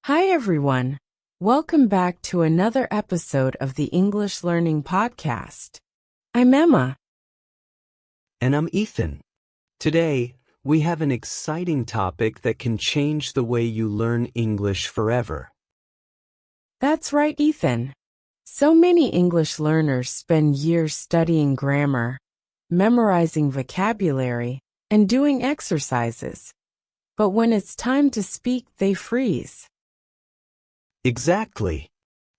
Hi, everyone. Welcome back to another episode of the English Learning Podcast. I'm Emma. And I'm Ethan. Today, we have an exciting topic that can change the way you learn English forever. That's right, Ethan. So many English learners spend years studying grammar, memorizing vocabulary, and doing exercises. But when it's time to speak, they freeze. Exactly.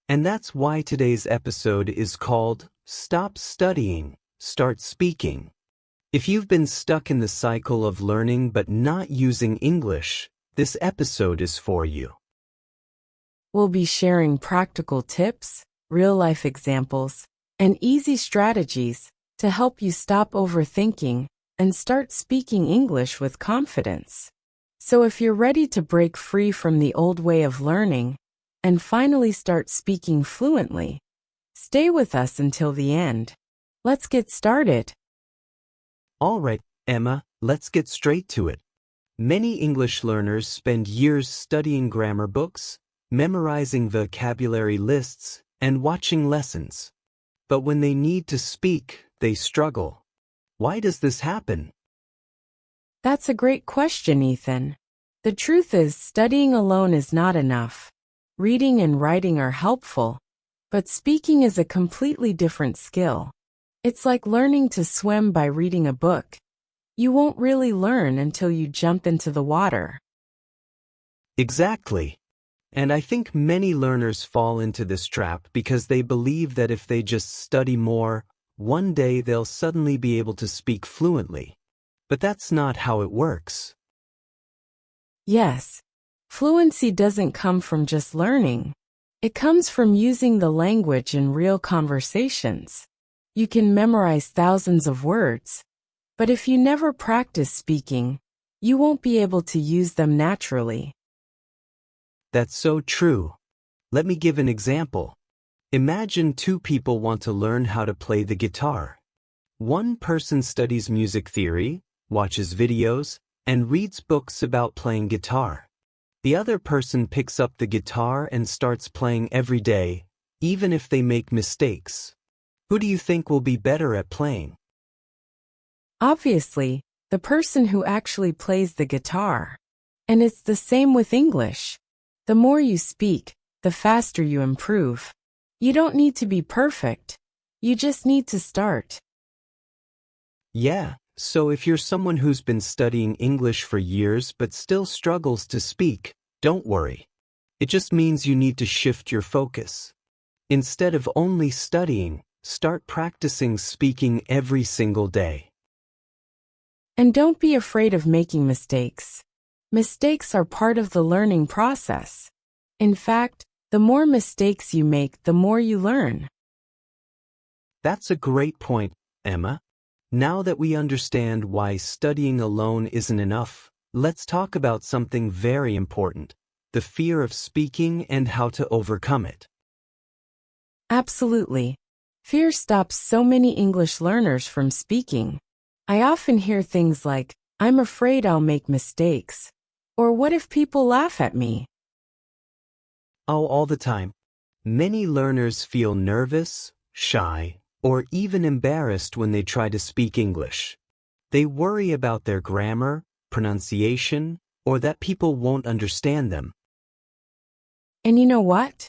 And that's why today's episode is called Stop Studying, Start Speaking. If you've been stuck in the cycle of learning but not using English, this episode is for you. We'll be sharing practical tips, real-life examples, and easy strategies to help you stop overthinking and start speaking English with confidence. So if you're ready to break free from the old way of learning and finally start speaking fluently, stay with us until the end. Let's get started. All right, Emma, let's get straight to it. Many English learners spend years studying grammar books, memorizing vocabulary lists, and watching lessons. But when they need to speak, they struggle. Why does this happen? That's a great question, Ethan. The truth is, studying alone is not enough. Reading and writing are helpful, but speaking is a completely different skill. It's like learning to swim by reading a book. You won't really learn until you jump into the water. Exactly. And I think many learners fall into this trap because they believe that if they just study more, one day they'll suddenly be able to speak fluently. But that's not how it works. Yes, fluency doesn't come from just learning. It comes from using the language in real conversations. You can memorize thousands of words, but if you never practice speaking, you won't be able to use them naturally. That's so true. Let me give an example. Imagine two people want to learn how to play the guitar. One person studies music theory, watches videos, and reads books about playing guitar. The other person picks up the guitar and starts playing every day, even if they make mistakes. Who do you think will be better at playing? Obviously, the person who actually plays the guitar. And it's the same with English. The more you speak, the faster you improve. You don't need to be perfect. You just need to start. Yeah, so if you're someone who's been studying English for years but still struggles to speak, don't worry. It just means you need to shift your focus. Instead of only studying, start practicing speaking every single day. And don't be afraid of making mistakes. Mistakes are part of the learning process. In fact, the more mistakes you make, the more you learn. That's a great point, Emma. Now that we understand why studying alone isn't enough, let's talk about something very important, the fear of speaking and how to overcome it. Absolutely. Fear stops so many English learners from speaking. I often hear things like, "I'm afraid I'll make mistakes," or "What if people laugh at me?" Oh, all the time. Many learners feel nervous, shy, or even embarrassed when they try to speak English. They worry about their grammar, pronunciation, or that people won't understand them. And you know what?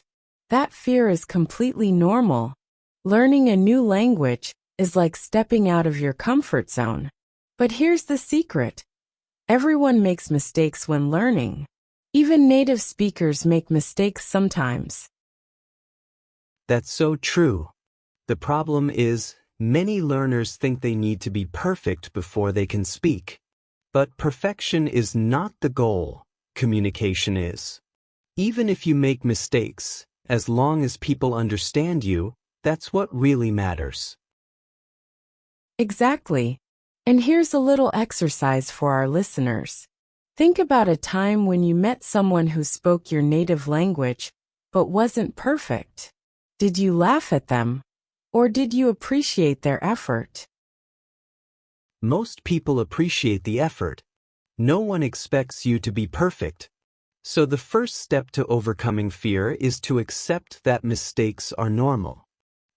That fear is completely normal. Learning a new language is like stepping out of your comfort zone. But here's the secret. Everyone makes mistakes when learning. Even native speakers make mistakes sometimes. That's so true. The problem is, many learners think they need to be perfect before they can speak. But perfection is not the goal, communication is. Even if you make mistakes, as long as people understand you, that's what really matters. Exactly. And here's a little exercise for our listeners. Think about a time when you met someone who spoke your native language, but wasn't perfect. Did you laugh at them? Or did you appreciate their effort? Most people appreciate the effort. No one expects you to be perfect. So the first step to overcoming fear is to accept that mistakes are normal.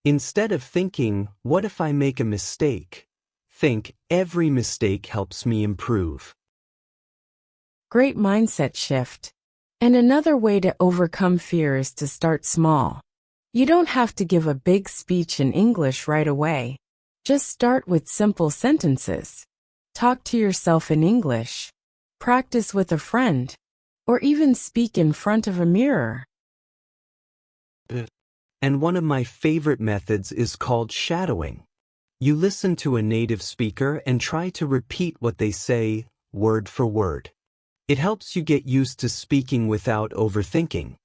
Instead of thinking, what if I make a mistake? Think, every mistake helps me improve. Great mindset shift. And another way to overcome fear is to start small. You don't have to give a big speech in English right away. Just start with simple sentences. Talk to yourself in English. Practice with a friend. Or even speak in front of a mirror. And one of my favorite methods is called shadowing. You listen to a native speaker and try to repeat what they say, word for word. It helps you get used to speaking without overthinking.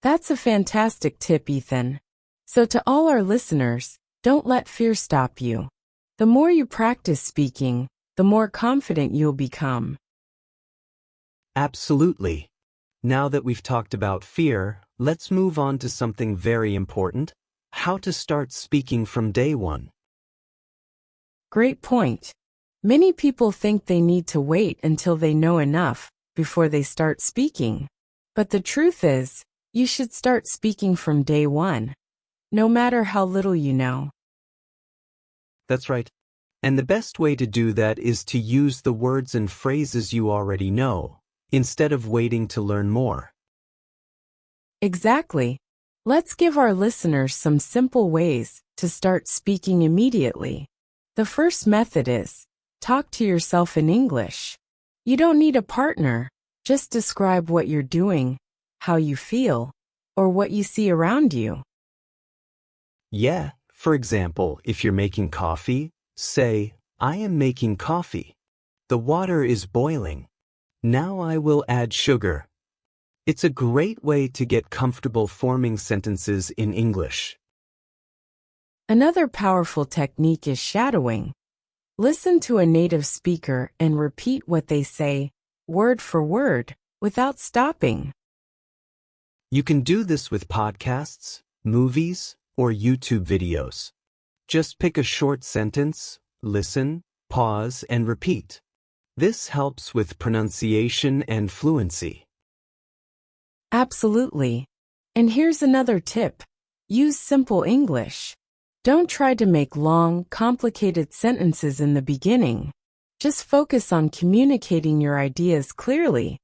That's a fantastic tip, Ethan. So to all our listeners, don't let fear stop you. The more you practice speaking, the more confident you'll become. Absolutely. Now that we've talked about fear, let's move on to something very important: how to start speaking from day one. Great point. Many people think they need to wait until they know enough before they start speaking. But the truth is, you should start speaking from day one, no matter how little you know. That's right. And the best way to do that is to use the words and phrases you already know, instead of waiting to learn more. Exactly. Let's give our listeners some simple ways to start speaking immediately. The first method is, talk to yourself in English. You don't need a partner, just describe what you're doing, how you feel, or what you see around you. Yeah, for example, if you're making coffee, say, I am making coffee. The water is boiling. Now I will add sugar. It's a great way to get comfortable forming sentences in English. Another powerful technique is shadowing. Listen to a native speaker and repeat what they say, word for word, without stopping. You can do this with podcasts, movies, or YouTube videos. Just pick a short sentence, listen, pause, and repeat. This helps with pronunciation and fluency. Absolutely. And here's another tip. Use simple English. Don't try to make long, complicated sentences in the beginning. Just focus on communicating your ideas clearly.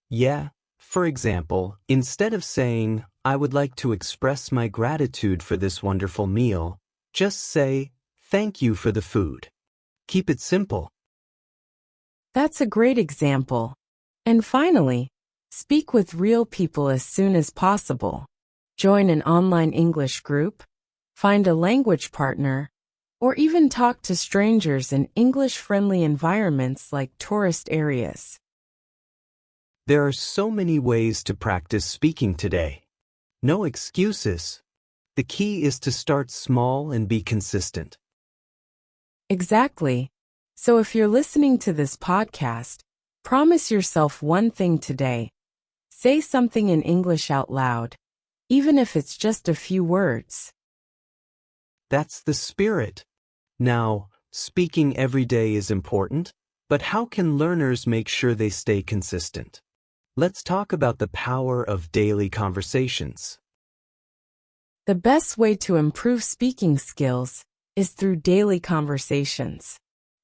Yeah, for example, instead of saying, I would like to express my gratitude for this wonderful meal, just say, thank you for the food. Keep it simple. That's a great example. And finally, speak with real people as soon as possible. Join an online English group, find a language partner, or even talk to strangers in English-friendly environments like tourist areas. There are so many ways to practice speaking today. No excuses. The key is to start small and be consistent. Exactly. So if you're listening to this podcast, promise yourself one thing today. Say something in English out loud, even if it's just a few words. That's the spirit. Now, speaking every day is important, but how can learners make sure they stay consistent? Let's talk about the power of daily conversations. The best way to improve speaking skills is through daily conversations.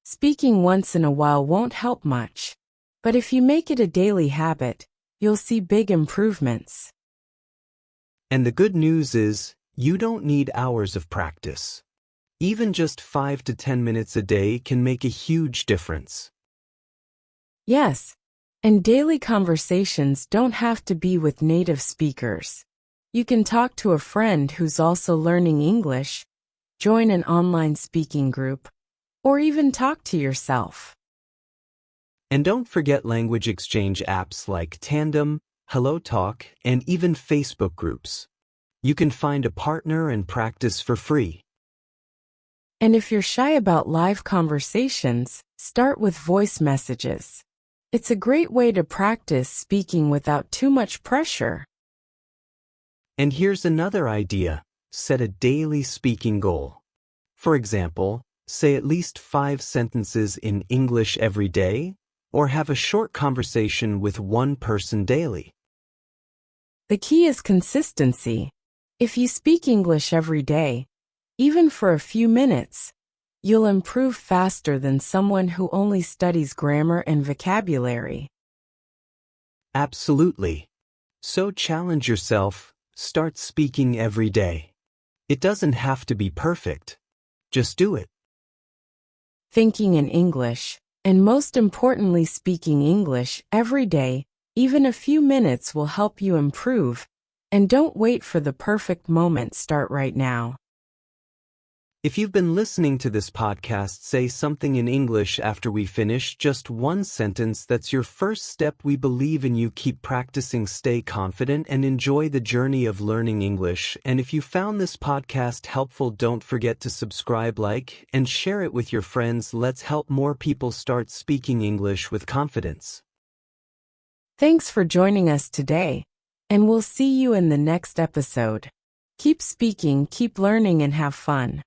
Speaking once in a while won't help much, but if you make it a daily habit, you'll see big improvements. And the good news is, you don't need hours of practice. Even just 5 to 10 minutes a day can make a huge difference. Yes, and daily conversations don't have to be with native speakers. You can talk to a friend who's also learning English, join an online speaking group, or even talk to yourself. And don't forget language exchange apps like Tandem, HelloTalk, and even Facebook groups. You can find a partner and practice for free. And if you're shy about live conversations, start with voice messages. It's a great way to practice speaking without too much pressure. And here's another idea: set a daily speaking goal. For example, say at least 5 sentences in English every day, or have a short conversation with one person daily. The key is consistency. If you speak English every day, even for a few minutes, you'll improve faster than someone who only studies grammar and vocabulary. Absolutely. So challenge yourself, start speaking every day. It doesn't have to be perfect. Just do it. Thinking in English, and most importantly speaking English every day, even a few minutes will help you improve, and don't wait for the perfect moment, start right now. If you've been listening to this podcast, say something in English after we finish, just one sentence. That's your first step. We believe in you. Keep practicing, stay confident, and enjoy the journey of learning English. And if you found this podcast helpful, don't forget to subscribe, like, and share it with your friends. Let's help more people start speaking English with confidence. Thanks for joining us today, and we'll see you in the next episode. Keep speaking, keep learning, and have fun.